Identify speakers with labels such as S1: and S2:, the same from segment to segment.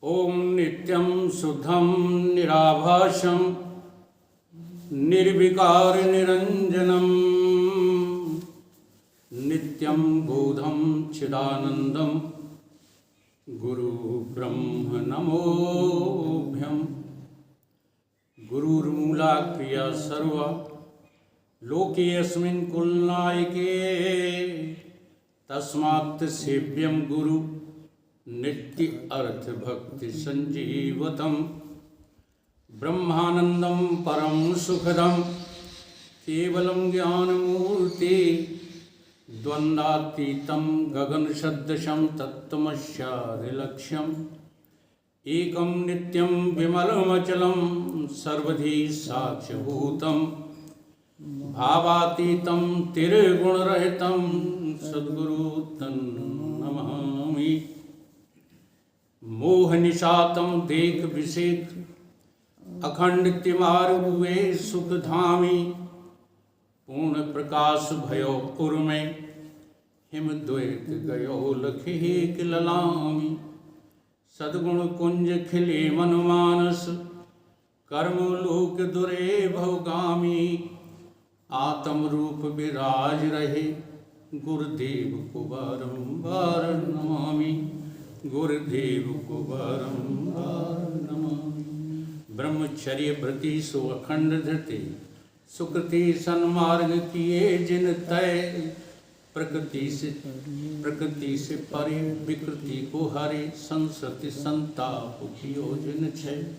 S1: ओम नित्यं शुद्धं निराभासं निर्विकार निरंजनम नित्यं बोधं चिदानंदं गुरु ब्रह्म नमोभ्यं। गुरुर्मूला क्रिया सर्वा लोके अस्मिन् कुलनायके तस्मात् सेव्यं गुरु नित्य अर्थ भक्ति संजीवतम ब्रह्मानंदम परम सुखदम केवलम ज्ञानमूर्ति द्वंद्वातीतं गगन सदृशं तत्त्वमस्यादिलक्ष्यम् एकं नित्यं विमलमचलं सर्वधी साक्ष्यभूतं भावातीतं तिर्गुणरहितं सद्गुरु तन्नमामि। मोहनिशातं देख विषेक अखंड तिमार हुए सुखधामी पूर्ण प्रकाश भयो उर्मे हिम द्वैत गयो लखे ललामी। सद्गुण कुंज खिले मनुमानस कर्म लोक दुरे भवगामी आत्म रूप विराज रहे गुरुदेव को बारंबार नमामि। गुरुदेव को बारंबार नमामि। ब्रह्मचर्य व्रति सो अखंड धृति सुकृति सन्मार्ग किए जिन तय प्रकृति से परे विकृति को हरे संसति संताप कियो जिन छय।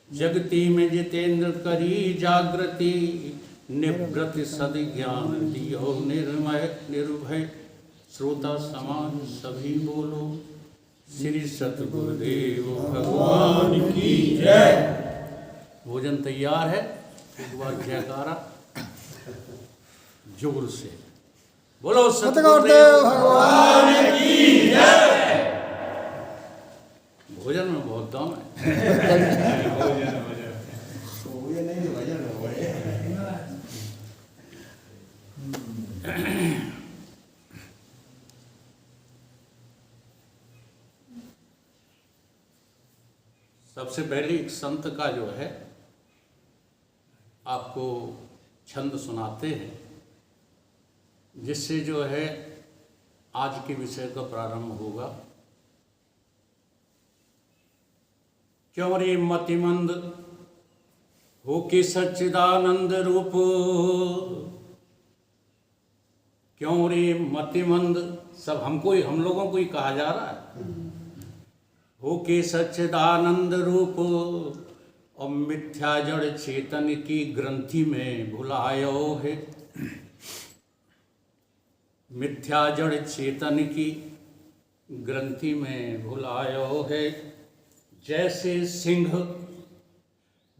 S1: जगति में जितेंद्र करी जागृति निवृत सद ज्ञान दियो निर्मय निर्भय। श्रोता समाज सभी बोलो श्री सतगुरुदेव भगवान की जय। भोजन तैयार है, एक बार जयकारा जोर से बोलो सतगुरुदेव भगवान की जय। भोजन में बहुत दम है। सबसे पहले एक संत का जो है आपको छंद सुनाते हैं, जिससे जो है आज के विषय का प्रारंभ होगा। क्यों रे मतिमंद हो के सच्चिदानंद रूप, क्यों रे मतिमंद, सब हम लोगों को ही कहा जा रहा है। हो के सच्चिदानंद रूप और मिथ्या जड़ चेतन की ग्रंथि में भुलायो है। मिथ्या जड़ चेतन की ग्रंथि में भुलायो है। जैसे सिंह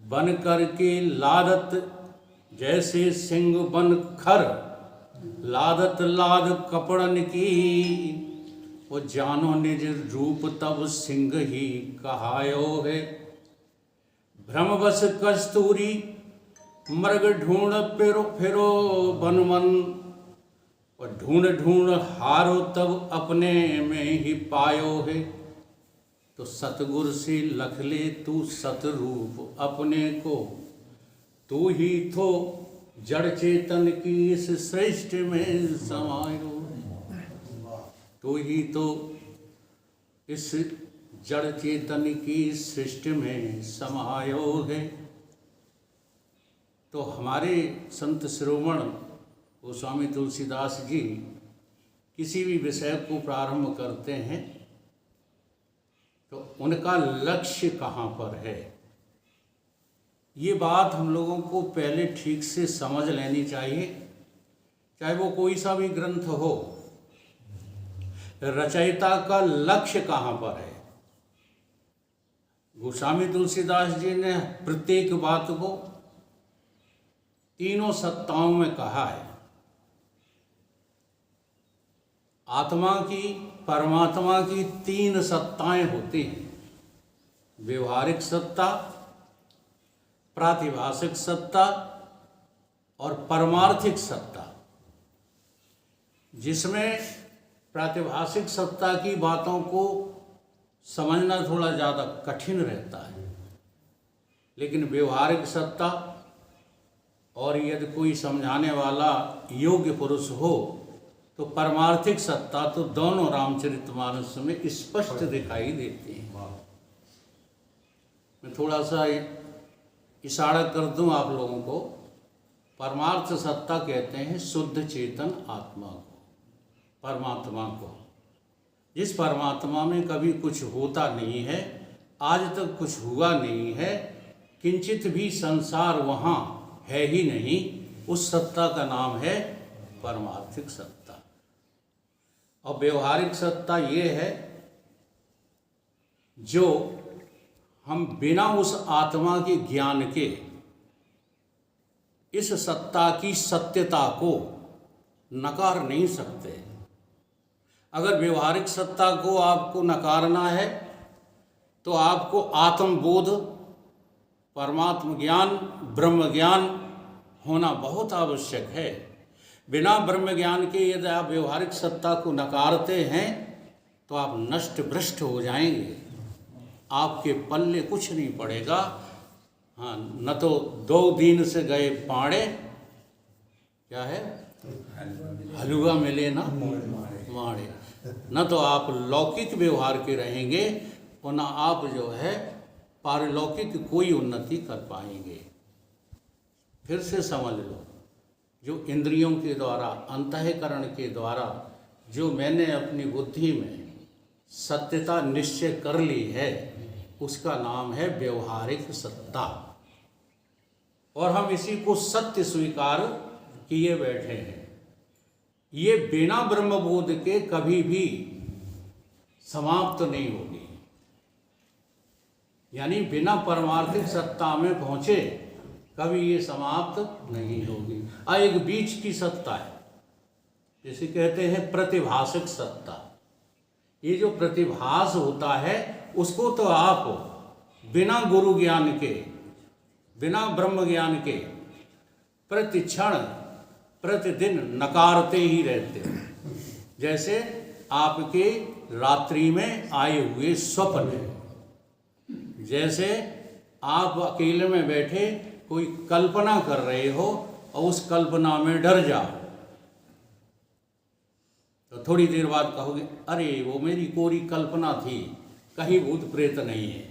S1: बन कर के लादत, जैसे सिंह बन खर लादत लाद कपड़न की, वो जानो निज रूप तब सिंह ही कहायो है। भ्रमवश कस्तूरी मृग ढूंढ फिरो बन मन, और ढूंढ ढूंढ हारो तब अपने में ही पायो है। तो सतगुरु से लख ले तू सतरूप अपने को, तू ही तो जड़ चेतन की इस सृष्टि में समायो। तो ही तो इस जड़ चेतन की सृष्टि में समायो है। तो हमारे संत शिरोमण गोस्वामी तुलसीदास जी किसी भी विषय को प्रारंभ करते हैं तो उनका लक्ष्य कहाँ पर है, ये बात हम लोगों को पहले ठीक से समझ लेनी चाहिए। चाहे वो कोई सा भी ग्रंथ हो, रचयिता का लक्ष्य कहाँ पर है। गोस्वामी तुलसीदास जी ने प्रत्येक बात को तीनों सत्ताओं में कहा है। आत्मा की, परमात्मा की तीन सत्ताएं होती हैं, व्यवहारिक सत्ता, प्रातिभाषिक सत्ता और परमार्थिक सत्ता। जिसमें प्रातिभाषिक सत्ता की बातों को समझना थोड़ा ज़्यादा कठिन रहता है, लेकिन व्यवहारिक सत्ता और यदि कोई समझाने वाला योग्य पुरुष हो तो परमार्थिक सत्ता तो दोनों रामचरितमानस में स्पष्ट दिखाई देती है। मैं थोड़ा सा इशारा कर दूं आप लोगों को। परमार्थ सत्ता कहते हैं शुद्ध चेतन आत्मा को, परमात्मा को, जिस परमात्मा में कभी कुछ होता नहीं है, आज तक कुछ हुआ नहीं है, किंचित भी संसार वहाँ है ही नहीं, उस सत्ता का नाम है परमार्थिक सत्ता। और व्यवहारिक सत्ता ये है जो हम बिना उस आत्मा के ज्ञान के इस सत्ता की सत्यता को नकार नहीं सकते। अगर व्यवहारिक सत्ता को आपको नकारना है तो आपको आत्मबोध, परमात्म ज्ञान, ब्रह्म ज्ञान होना बहुत आवश्यक है। बिना ब्रह्म ज्ञान के यदि आप व्यवहारिक सत्ता को नकारते हैं तो आप नष्ट भ्रष्ट हो जाएंगे, आपके पल्ले कुछ नहीं पड़ेगा। हाँ, न तो 2 दिन से गए पाड़े, क्या है, हलवा मिले ना माड़े। न तो आप लौकिक व्यवहार के रहेंगे और न आप जो है पारलौकिक कोई उन्नति कर पाएंगे। फिर से समझ लो, जो इंद्रियों के द्वारा, अंतःकरण के द्वारा जो मैंने अपनी बुद्धि में सत्यता निश्चय कर ली है, उसका नाम है व्यवहारिक सत्ता। और हम इसी को सत्य स्वीकार किए बैठे हैं। ये बिना ब्रह्मबोध के कभी भी समाप्त नहीं होगी, यानी बिना परमार्थिक सत्ता में पहुंचे कभी ये समाप्त नहीं होगी। एक बीच की सत्ता है, जिसे कहते हैं प्रतिभासक सत्ता। ये जो प्रतिभास होता है उसको तो आप बिना गुरु ज्ञान के, बिना ब्रह्म ज्ञान के प्रतिक्षण प्रतिदिन नकारते ही रहते हो। जैसे आपके रात्रि में आए हुए स्वप्न, जैसे आप अकेले में बैठे कोई कल्पना कर रहे हो और उस कल्पना में डर जाओ तो थोड़ी देर बाद कहोगे, अरे वो मेरी कोरी कल्पना थी, कहीं भूत प्रेत नहीं है।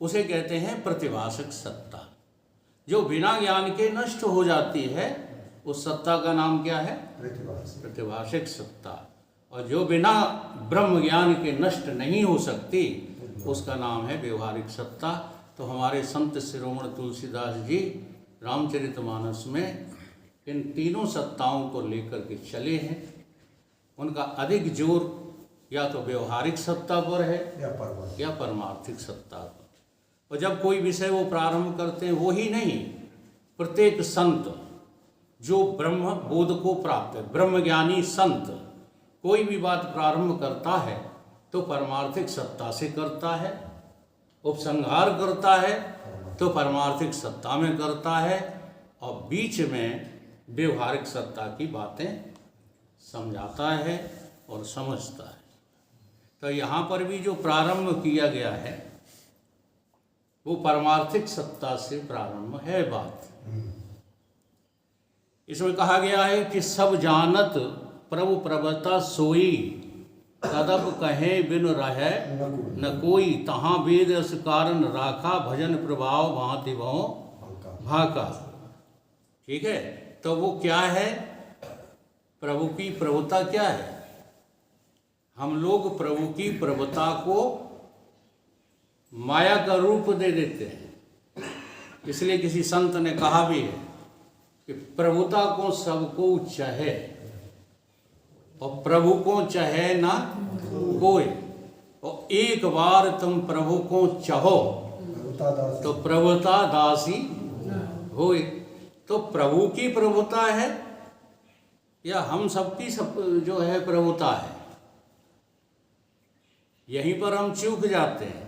S1: उसे कहते हैं प्रतिभासक सत्ता, जो बिना ज्ञान के नष्ट हो जाती है। उस सत्ता का नाम क्या है? प्रतिभासक सत्ता। और जो बिना ब्रह्म ज्ञान के नष्ट नहीं हो सकती, उसका नाम है व्यवहारिक सत्ता। तो हमारे संत शिरोमणि तुलसीदास जी रामचरितमानस में इन तीनों सत्ताओं को लेकर के चले हैं। उनका अधिक जोर या तो व्यवहारिक सत्ता पर है या परमार्थिक सत्ता पर। और जब कोई विषय वो प्रारंभ करते हैं, वो ही नहीं, प्रत्येक संत जो ब्रह्म बोध को प्राप्त है, ब्रह्मज्ञानी संत कोई भी बात प्रारंभ करता है तो परमार्थिक सत्ता से करता है, उपसंहार करता है तो परमार्थिक सत्ता में करता है, और बीच में व्यवहारिक सत्ता की बातें समझाता है और समझता है। तो यहाँ पर भी जो प्रारंभ किया गया है वो परमार्थिक सत्ता से प्रारंभ है बात। इसमें कहा गया है कि सब जानत प्रभु प्रभुता सोई, कदब कहे बिन रहे न कोई, तहाँ वेद अस कारण राखा, भजन प्रभाव भांति भव भाका। ठीक है, तो वो क्या है? प्रभु की प्रभुता क्या है? हम लोग प्रभु की प्रभुता को माया का रूप दे देते हैं। इसलिए किसी संत ने कहा भी है कि प्रभुता को सबको चाहे और प्रभु को चाहे ना कोई, और एक बार तुम प्रभु को चाहो तो प्रभुता दासी होए। तो प्रभु की प्रभुता है या हम सबकी सब जो है प्रभुता है? यहीं पर हम चूक जाते हैं,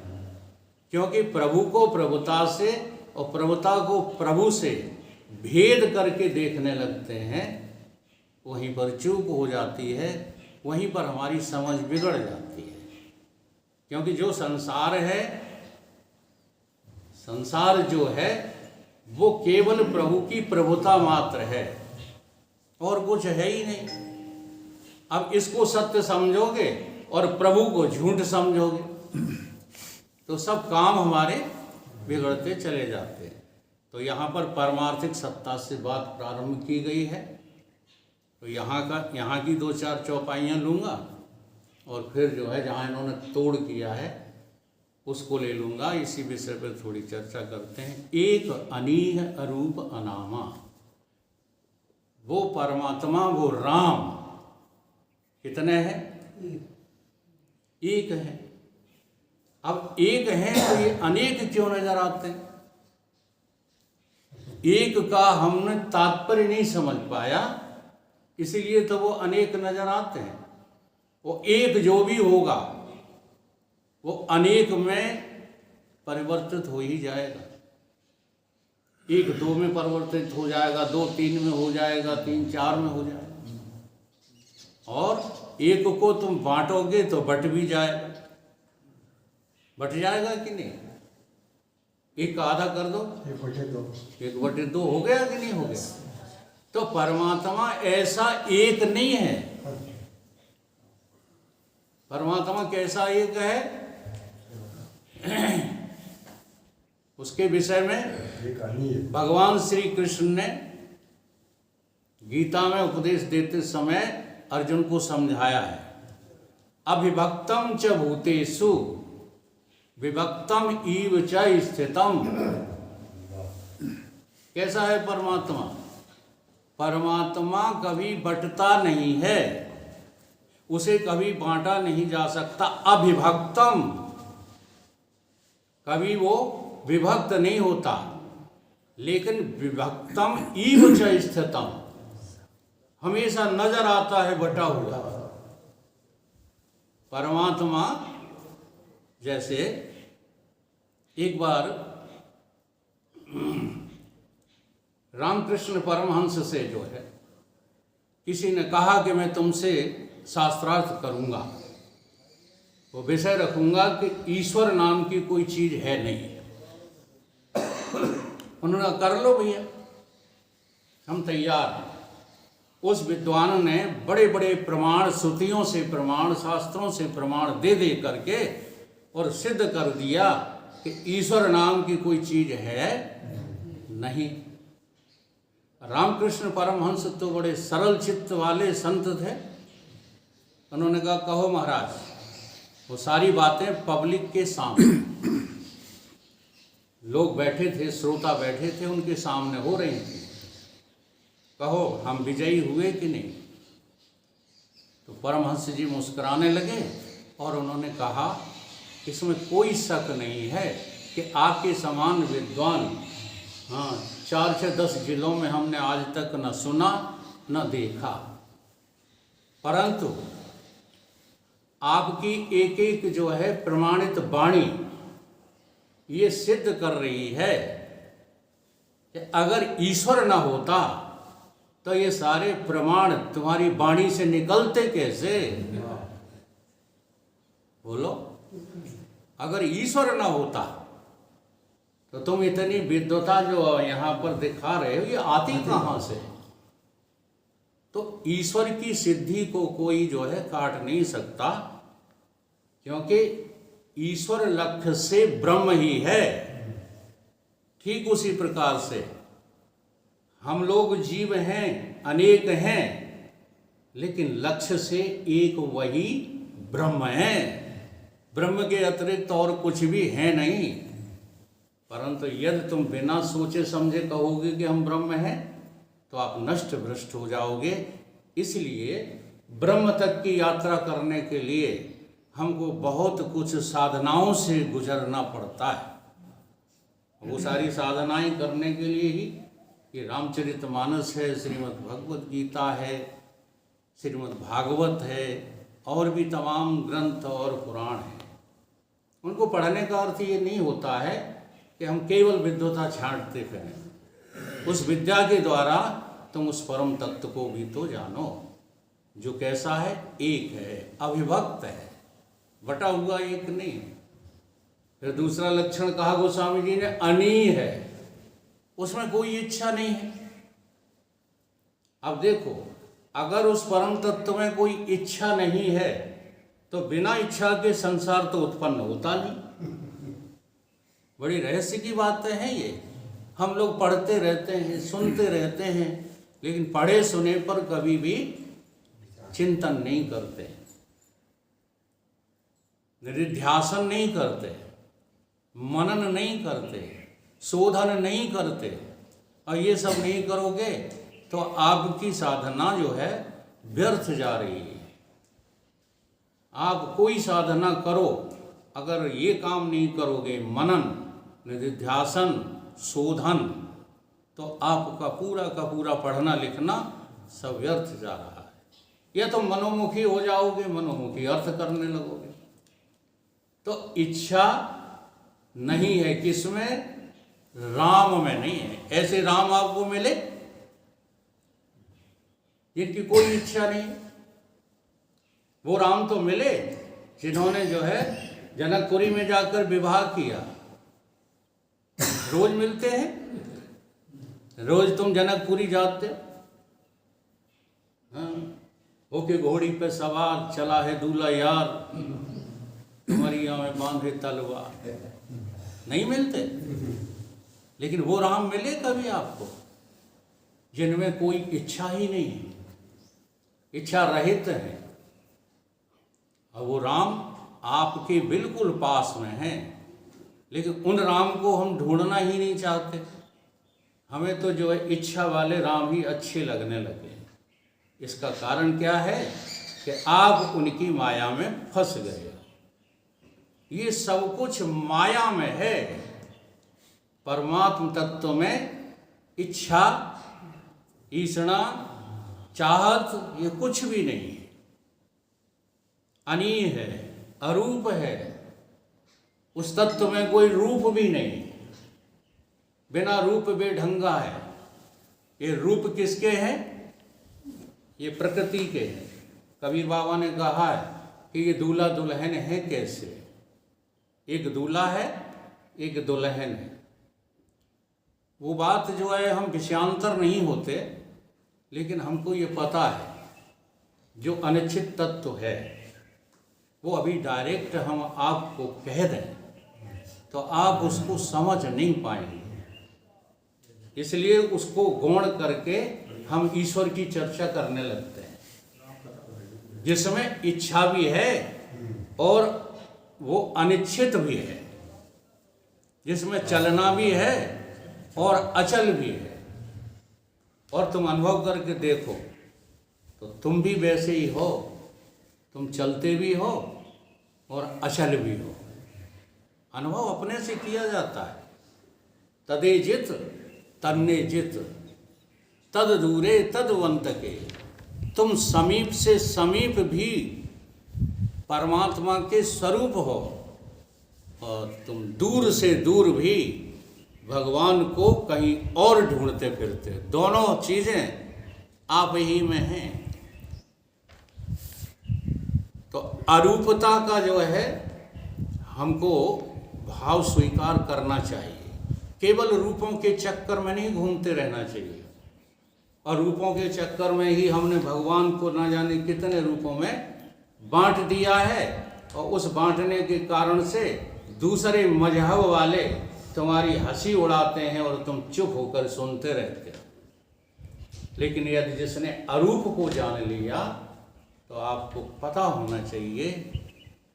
S1: क्योंकि प्रभु को प्रभुता से और प्रभुता को प्रभु से भेद करके देखने लगते हैं। वहीं पर चूक हो जाती है, वहीं पर हमारी समझ बिगड़ जाती है। क्योंकि जो संसार है, संसार जो है वो केवल प्रभु की प्रभुता मात्र है और कुछ है ही नहीं। अब इसको सत्य समझोगे और प्रभु को झूठ समझोगे तो सब काम हमारे बिगड़ते चले जाते हैं। तो यहाँ पर पारमार्थिक सत्ता से बात प्रारंभ की गई है। तो यहाँ की 2-4 चौपाइयाँ लूँगा और फिर जो है जहाँ इन्होंने तोड़ किया है उसको ले लूँगा। इसी विषय पर थोड़ी चर्चा करते हैं। एक अनीह अरूप अनामा, वो परमात्मा, वो राम कितने हैं? एक है। अब एक है तो ये अनेक क्यों नजर आते हैं? एक का हमने तात्पर्य नहीं समझ पाया, इसीलिए तो वो अनेक नजर आते हैं। वो एक जो भी होगा वो अनेक में परिवर्तित हो ही जाएगा। 1-2 में परिवर्तित हो जाएगा, 2-3 में हो जाएगा, 3-4 में हो जाएगा। और एक को तुम बांटोगे तो बट भी जाएगा। बट जाएगा कि नहीं? एक का आधा कर दो, 1/2 हो गया कि नहीं हो गया? तो परमात्मा ऐसा एक नहीं है। परमात्मा कैसा एक है उसके विषय में भगवान श्री कृष्ण ने गीता में उपदेश देते समय अर्जुन को समझाया है। अविभक्तम च भूतेषु विभक्तम इव च स्थितम। कैसा है परमात्मा? परमात्मा कभी बंटता नहीं है, उसे कभी बांटा नहीं जा सकता। अविभक्तम, कभी वो विभक्त नहीं होता, लेकिन विभक्तम इव च स्थितम, हमेशा नजर आता है बटा हुआ। परमात्मा जैसे एक बार रामकृष्ण परमहंस से जो है किसी ने कहा कि मैं तुमसे शास्त्रार्थ करूंगा, वो विषय रखूंगा कि ईश्वर नाम की कोई चीज है नहीं। उन्होंने कर लो भैया, हम तैयार हैं। उस विद्वान ने बड़े बड़े प्रमाण, श्रुतियों से प्रमाण, शास्त्रों से प्रमाण दे दे करके और सिद्ध कर दिया कि ईश्वर नाम की कोई चीज है नहीं। रामकृष्ण परमहंस तो बड़े सरल चित्त वाले संत थे। उन्होंने कहा कहो महाराज। वो सारी बातें पब्लिक के सामने, लोग बैठे थे, श्रोता बैठे थे, उनके सामने हो रही थी। कहो हम विजयी हुए कि नहीं? तो परमहंस जी मुस्कुराने लगे और उन्होंने कहा इसमें कोई शक नहीं है कि आपके समान विद्वान 4-10 जिलों में हमने आज तक न सुना न देखा, परंतु आपकी एक एक जो है प्रमाणित वाणी ये सिद्ध कर रही है कि अगर ईश्वर न होता तो ये सारे प्रमाण तुम्हारी वाणी से निकलते कैसे? बोलो, अगर ईश्वर न होता तो तुम इतनी विद्वता जो यहाँ पर दिखा रहे हो ये आती कहाँ से? तो ईश्वर की सिद्धि को कोई जो है काट नहीं सकता, क्योंकि ईश्वर लक्ष्य से ब्रह्म ही है। ठीक उसी प्रकार से हम लोग जीव हैं, अनेक हैं, लेकिन लक्ष्य से एक वही ब्रह्म है। ब्रह्म के अतिरिक्त और कुछ भी है नहीं। परंतु यदि तुम बिना सोचे समझे कहोगे कि हम ब्रह्म हैं तो आप नष्ट भ्रष्ट हो जाओगे। इसलिए ब्रह्म तक की यात्रा करने के लिए हमको बहुत कुछ साधनाओं से गुजरना पड़ता है। वो सारी साधनाएं करने के लिए ही ये रामचरितमानस है, श्रीमद् भगवत गीता है, श्रीमद् भागवत है, और भी तमाम ग्रंथ और पुराण हैं। उनको पढ़ने का अर्थ ये नहीं होता है कि हम केवल विद्वता छांटते फिरें। उस विद्या के द्वारा तुम उस परम तत्व को भी तो जानो जो कैसा है, एक है, अविभक्त है। बटा हुआ एक नहीं है। फिर दूसरा लक्षण कहा गोस्वामी जी ने, अनी है, उसमें कोई इच्छा नहीं है। अब देखो, अगर उस परम तत्व में कोई इच्छा नहीं है तो बिना इच्छा के संसार तो उत्पन्न होता नहीं। बड़ी रहस्य की बातें हैं ये। हम लोग पढ़ते रहते हैं, सुनते रहते हैं, लेकिन पढ़े सुने पर कभी भी चिंतन नहीं करते, निधिध्यासन नहीं करते, मनन नहीं करते, शोधन नहीं करते। और ये सब नहीं करोगे तो आपकी साधना जो है व्यर्थ जा रही है। आप कोई साधना करो, अगर ये काम नहीं करोगे, मनन, निधिध्यासन, शोधन, तो आपका पूरा का पूरा पढ़ना लिखना सब व्यर्थ जा रहा है। या तो मनोमुखी हो जाओगे, मनोमुखी अर्थ करने लगोगे। तो इच्छा नहीं है किसमें? राम में नहीं है। ऐसे राम आपको मिले जिनकी कोई इच्छा नहीं। वो राम तो मिले जिन्होंने जो है जनकपुरी में जाकर विवाह किया। रोज मिलते हैं, रोज तुम जनकपुरी जाते हो, ओके घोड़ी पे सवार चला है दूल्हा यार, कमरिया में बांधे तलवार। नहीं मिलते। लेकिन वो राम मिले कभी आपको जिनमें कोई इच्छा ही नहीं है, इच्छा रहित है। और वो राम आपके बिल्कुल पास में हैं, लेकिन उन राम को हम ढूंढना ही नहीं चाहते। हमें तो जो है इच्छा वाले राम ही अच्छे लगने लगे। इसका कारण क्या है कि आप उनकी माया में फंस गए। ये सब कुछ माया में है। परमात्म तत्व में इच्छा, ईषणा, चाहत ये कुछ भी नहीं है। अनीय है, अरूप है। उस तत्व में कोई रूप भी नहीं, बिना रूप बेढंगा है। ये रूप किसके हैं? ये प्रकृति के हैं। कबीर बाबा ने कहा है कि ये दूल्हा दुल्हन है कैसे? एक दूल्हा है, एक दुल्हन है। वो बात जो है हम विषयांतर नहीं होते, लेकिन हमको ये पता है जो अनिश्चित तत्व है वो अभी डायरेक्ट हम आपको कह दें तो आप उसको समझ नहीं पाएंगे। इसलिए उसको गौण करके हम ईश्वर की चर्चा करने लगते हैं, जिसमें इच्छा भी है और वो अनिश्चित भी है, जिसमें चलना भी है और अचल भी है। और तुम अनुभव करके देखो तो तुम भी वैसे ही हो, तुम चलते भी हो और अचल भी हो। अनुभव अपने से किया जाता है। तदे जित तन्ने जित, तद दूरे तदवंत के। तुम समीप से समीप भी परमात्मा के स्वरूप हो और तुम दूर से दूर भी भगवान को कहीं और ढूंढते फिरते। दोनों चीजें आप ही में हैं। तो अरूपता का जो है हमको भाव स्वीकार करना चाहिए। केवल रूपों के चक्कर में नहीं घूमते रहना चाहिए। और रूपों के चक्कर में ही हमने भगवान को ना जाने कितने रूपों में बांट दिया है, और उस बांटने के कारण से दूसरे मजहब वाले तुम्हारी हंसी उड़ाते हैं और तुम चुप होकर सुनते रहते हो। लेकिन यदि जिसने अरूप को जान लिया तो आपको पता होना चाहिए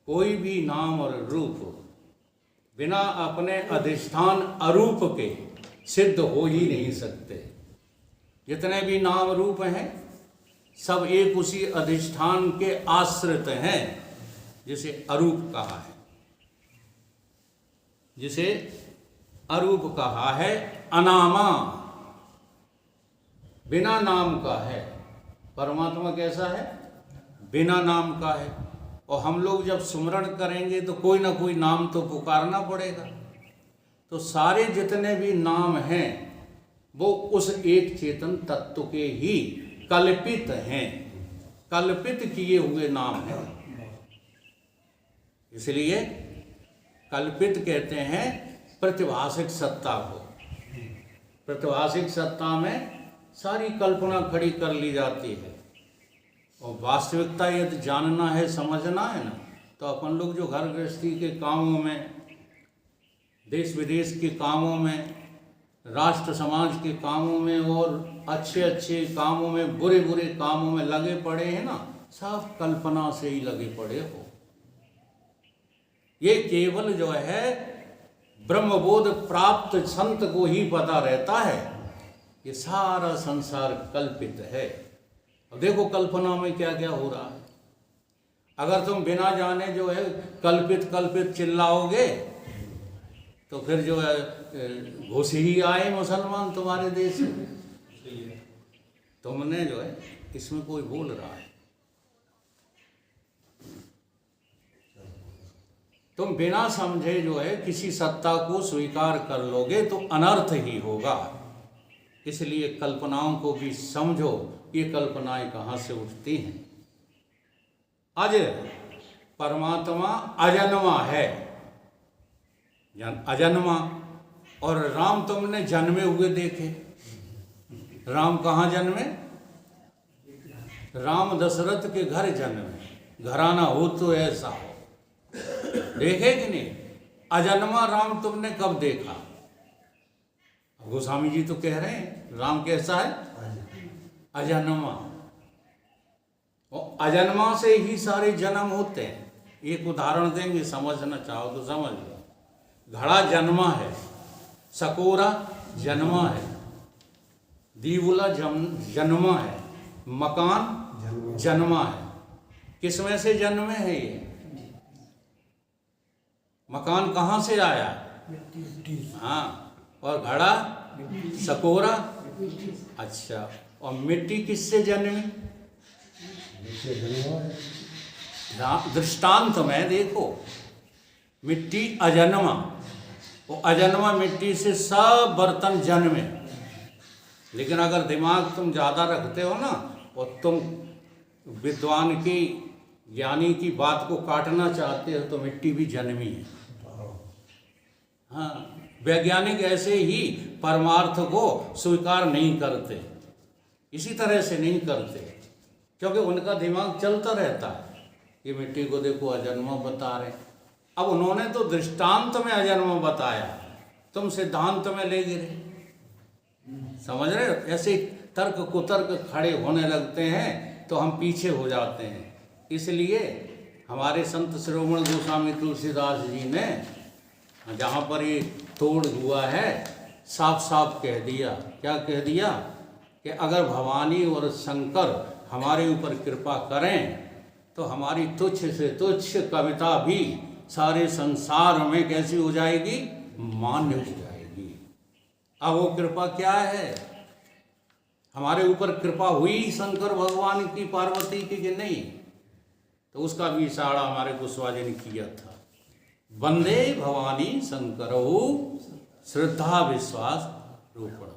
S1: कोई भी नाम और रूप बिना अपने अधिष्ठान अरूप के सिद्ध हो ही नहीं सकते। जितने भी नाम रूप हैं सब एक उसी अधिष्ठान के आश्रित हैं, जिसे अरूप कहा है। जिसे अरूप कहा है अनामा, बिना नाम का है। परमात्मा कैसा है? बिना नाम का है। और हम लोग जब सुमरण करेंगे तो कोई ना कोई नाम तो पुकारना पड़ेगा। तो सारे जितने भी नाम हैं वो उस एक चेतन तत्व के ही कल्पित हैं, कल्पित किए हुए नाम हैं। इसलिए कल्पित कहते हैं प्रतिभाषिक सत्ता को। प्रतिभाषिक सत्ता में सारी कल्पना खड़ी कर ली जाती है, और वास्तविकता यदि जानना है, समझना है ना, तो अपन लोग जो घर गृहस्थी के कामों में, देश विदेश के कामों में, राष्ट्र समाज के कामों में और अच्छे अच्छे कामों में, बुरे बुरे कामों में लगे पड़े हैं ना, सब कल्पना से ही लगे पड़े हो। ये केवल जो है ब्रह्मबोध प्राप्त संत को ही पता रहता है, ये सारा संसार कल्पित है। अब देखो कल्पना में क्या क्या हो रहा है। अगर तुम बिना जाने जो है कल्पित कल्पित चिल्लाओगे तो फिर जो है घुस ही आए मुसलमान तुम्हारे देश में। तुमने जो है इसमें कोई बोल रहा है, तुम बिना समझे जो है किसी सत्ता को स्वीकार कर लोगे तो अनर्थ ही होगा। इसलिए कल्पनाओं को भी समझो, ये कल्पनाएं कहाँ से उठती हैं। अज परमात्मा अजन्मा है, अजन्मा, और राम तुमने जन्मे हुए देखे। राम कहाँ जन्मे? राम दशरथ के घर जन्मे, घराना हो तो ऐसा हो। देखे कि नहीं? अजन्मा राम तुमने कब देखा? गोस्वामी जी तो कह रहे हैं राम कैसा है? अजन्मा। और अजन्मा से ही सारे जन्म होते हैं। एक उदाहरण देंगे, समझना चाहो तो समझ लो। घड़ा जन्मा है, सकोरा जन्मा है, दीवला जन्मा है, मकान जन्मा है। किसमें से जन्मे है ये? मकान कहाँ से आया? हाँ, और घड़ा सकोरा। अच्छा, और मिट्टी किससे जन्मी? दृष्टांत में देखो, मिट्टी अजन्मा, वो अजन्मा मिट्टी से सब बर्तन जन्मे। लेकिन अगर दिमाग तुम ज़्यादा रखते हो ना, और तुम विद्वान की, ज्ञानी की बात को काटना चाहते हो, तो मिट्टी भी जन्मी है। हाँ, वैज्ञानिक ऐसे ही परमार्थ को स्वीकार नहीं करते, इसी तरह से नहीं करते, क्योंकि उनका दिमाग चलता रहता है। ये मिट्टी को देखो अजन्मा बता रहे, अब उन्होंने तो दृष्टांत में अजन्मा बताया, तुम सिद्धांत में ले गिरे। समझ रहे हो? ऐसे तर्क कुतर्क खड़े होने लगते हैं तो हम पीछे हो जाते हैं। इसलिए हमारे संत शिरोमणि गोस्वामी तुलसीदास जी ने जहाँ पर ये तोड़ हुआ है, साफ साफ कह दिया। क्या कह दिया? कि अगर भवानी और शंकर हमारे ऊपर कृपा करें तो हमारी तुच्छ से तुच्छ कविता भी सारे संसार में कैसी हो जाएगी? मान्य हो जाएगी। अब वो कृपा क्या है? हमारे ऊपर कृपा हुई शंकर भगवान की, पार्वती की कि नहीं? तो उसका भी इशारा हमारे कुशवाहा जी ने किया था। वंदे भवानी शंकरौ श्रद्धा विश्वास रूपण।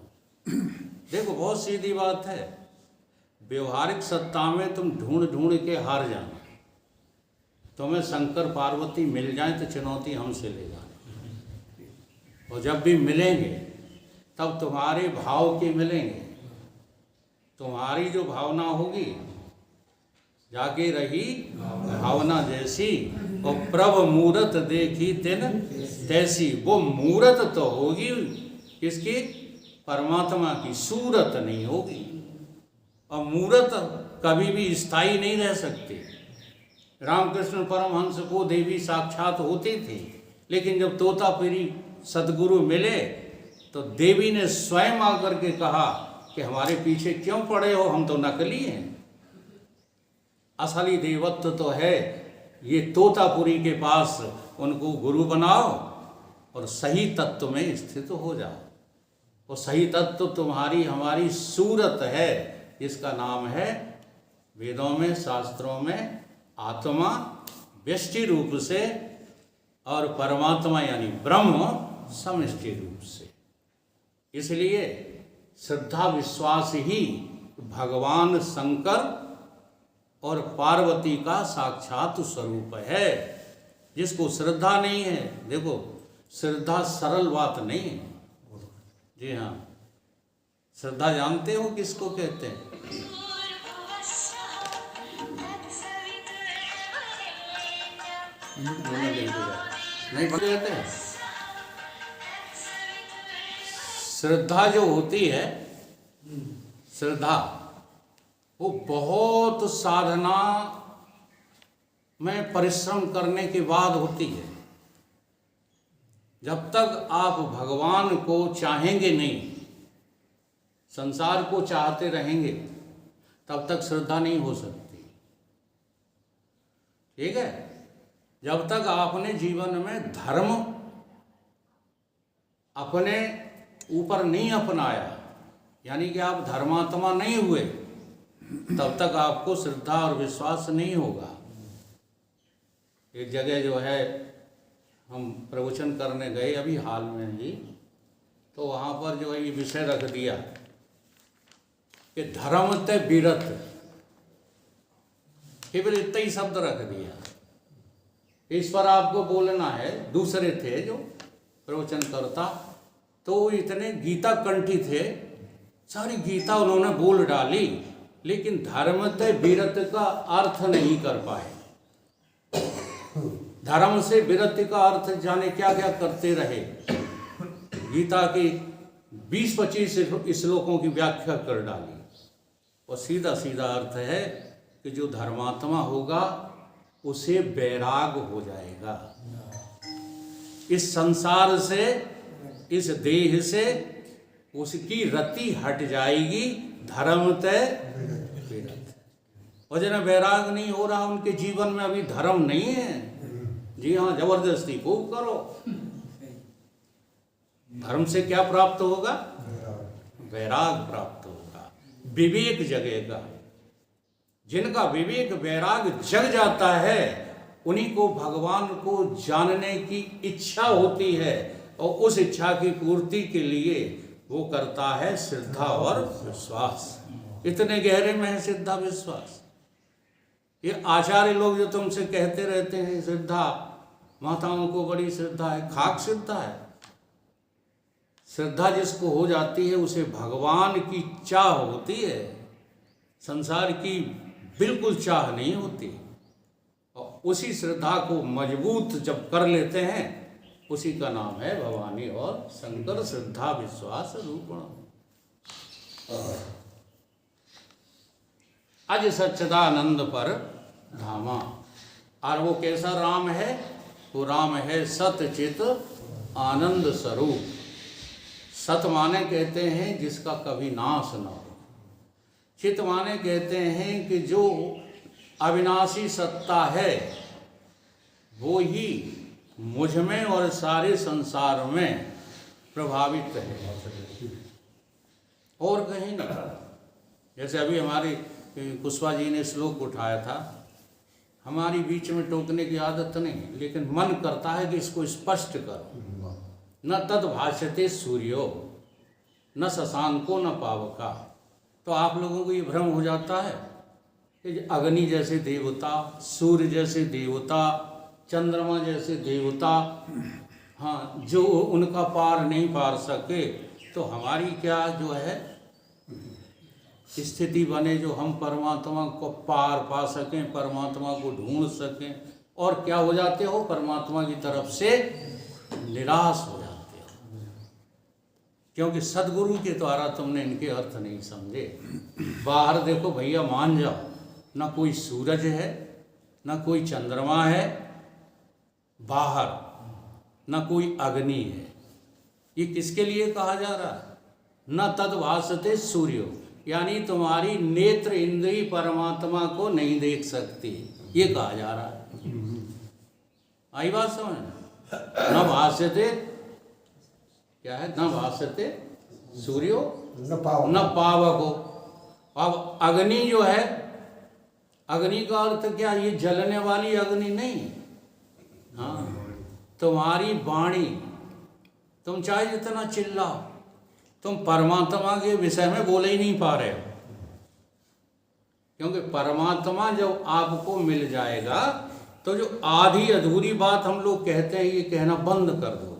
S1: देखो बहुत सीधी बात है, व्यवहारिक सत्ता में तुम ढूंढ ढूंढ के हार जाना। तुम्हें शंकर पार्वती मिल जाए तो चुनौती हमसे ले जाना, और जब भी मिलेंगे तब तुम्हारे भाव के मिलेंगे। तुम्हारी जो भावना होगी, जाके रही भावना जैसी, और प्रभ मूरत देखी तिन तैसी। वो मूरत तो होगी किसकी? परमात्मा की, सूरत नहीं होगी। और मूरत कभी भी स्थायी नहीं रह सकती। रामकृष्ण परमहंस को देवी साक्षात होती थी, लेकिन जब तोतापुरी सदगुरु मिले तो देवी ने स्वयं आकर के कहा कि हमारे पीछे क्यों पड़े हो, हम तो नकली हैं। असली देवत्व तो है ये तोतापुरी के पास, उनको गुरु बनाओ और सही तत्व में स्थित हो जाओ। और सही तत्व तुम्हारी हमारी सूरत है, जिसका नाम है वेदों में, शास्त्रों में आत्मा व्यष्टि रूप से, और परमात्मा यानी ब्रह्म समष्टि रूप से। इसलिए श्रद्धा विश्वास ही भगवान शंकर और पार्वती का साक्षात स्वरूप है। जिसको श्रद्धा नहीं है, देखो श्रद्धा सरल बात नहीं है। जी हाँ, श्रद्धा जानते हो किसको कहते हैं? नहीं कहते हैं। श्रद्धा जो होती है, श्रद्धा वो बहुत साधना में परिश्रम करने के बाद होती है। जब तक आप भगवान को चाहेंगे नहीं, संसार को चाहते रहेंगे, तब तक श्रद्धा नहीं हो सकती। ठीक है? जब तक आपने जीवन में धर्म अपने ऊपर नहीं अपनाया, यानी कि आप धर्मात्मा नहीं हुए, तब तक आपको श्रद्धा और विश्वास नहीं होगा। एक जगह जो है हम प्रवचन करने गए अभी हाल में ही, तो वहाँ पर जो है ये विषय रख दिया कि धर्म ते बीरत, केवल इतना ही शब्द रख दिया। इस पर आपको बोलना है। दूसरे थे जो प्रवचन करता, तो वो इतने गीता कंठी थे, सारी गीता उन्होंने बोल डाली, लेकिन धर्म ते बीरत का अर्थ नहीं कर पाए। धर्म से विरति का अर्थ जाने क्या क्या करते रहे। गीता की 20-25 श्लोकों की व्याख्या कर डाली, और सीधा सीधा अर्थ है कि जो धर्मात्मा होगा उसे वैराग हो जाएगा। इस संसार से, इस देह से उसकी रति हट जाएगी। धर्म तय विरत। और जिन्हें वैराग नहीं हो रहा, उनके जीवन में अभी धर्म नहीं है। जी हाँ, जबरदस्ती खूब करो। धर्म से क्या प्राप्त होगा? वैराग प्राप्त होगा, विवेक जगेगा। जिनका विवेक वैराग जग जाता है, उन्हीं को भगवान को जानने की इच्छा होती है, और उस इच्छा की पूर्ति के लिए वो करता है श्रद्धा और विश्वास। इतने गहरे में है श्रद्धा विश्वास। ये आचार्य लोग जो तुमसे कहते रहते हैं श्रद्धा, माताओं को बड़ी श्रद्धा है, खाक श्रद्धा है। श्रद्धा जिसको हो जाती है उसे भगवान की चाह होती है, संसार की बिल्कुल चाह नहीं होती। और उसी श्रद्धा को मजबूत जब कर लेते हैं, उसी का नाम है भवानी और शंकर श्रद्धा विश्वास रूपण। अज सच्चिदानंद पर धामा। और वो कैसा राम है? वो राम है सत चित आनंद स्वरूप। सत माने कहते हैं जिसका कभी नाश न हो। चित माने कहते हैं कि जो अविनाशी सत्ता है, वो ही मुझ में और सारे संसार में प्रभावित है, और कहीं नहीं। जैसे अभी हमारी कुशवा जी ने श्लोक उठाया था, हमारी बीच में टोकने की आदत नहीं, लेकिन मन करता है कि इसको स्पष्ट करो। न तद भाष्यते सूर्यो न शशांको न पावका। तो आप लोगों को ये भ्रम हो जाता है कि अग्नि जैसे देवता, सूर्य जैसे देवता, चंद्रमा जैसे देवता, हाँ, जो उनका पार नहीं पार सके, तो हमारी क्या जो है स्थिति बने जो हम परमात्मा को पार पा सकें, परमात्मा को ढूंढ सकें। और क्या हो जाते हो? परमात्मा की तरफ से निराश हो जाते हो, क्योंकि सदगुरु के द्वारा तुमने इनके अर्थ नहीं समझे। बाहर देखो भैया, मान जाओ, ना कोई सूरज है, ना कोई चंद्रमा है बाहर, ना कोई अग्नि है। ये किसके लिए कहा जा रहा है? न तद भासते सूर्यो, यानी तुम्हारी नेत्र इंद्रिय परमात्मा को नहीं देख सकती, ये कहा जा रहा है। आई बात समझ? न भासते, क्या है? न भासते सूर्यो न पावको। अब अग्नि जो है, अग्नि का अर्थ क्या? ये जलने वाली अग्नि नहीं। हाँ, तुम्हारी वाणी, तुम चाहे जितना चिल्लाओ, तुम परमात्मा के विषय में बोले ही नहीं पा रहे हो। क्योंकि परमात्मा जब आपको मिल जाएगा तो जो आधी अधूरी बात हम लोग कहते हैं ये कहना बंद कर दो।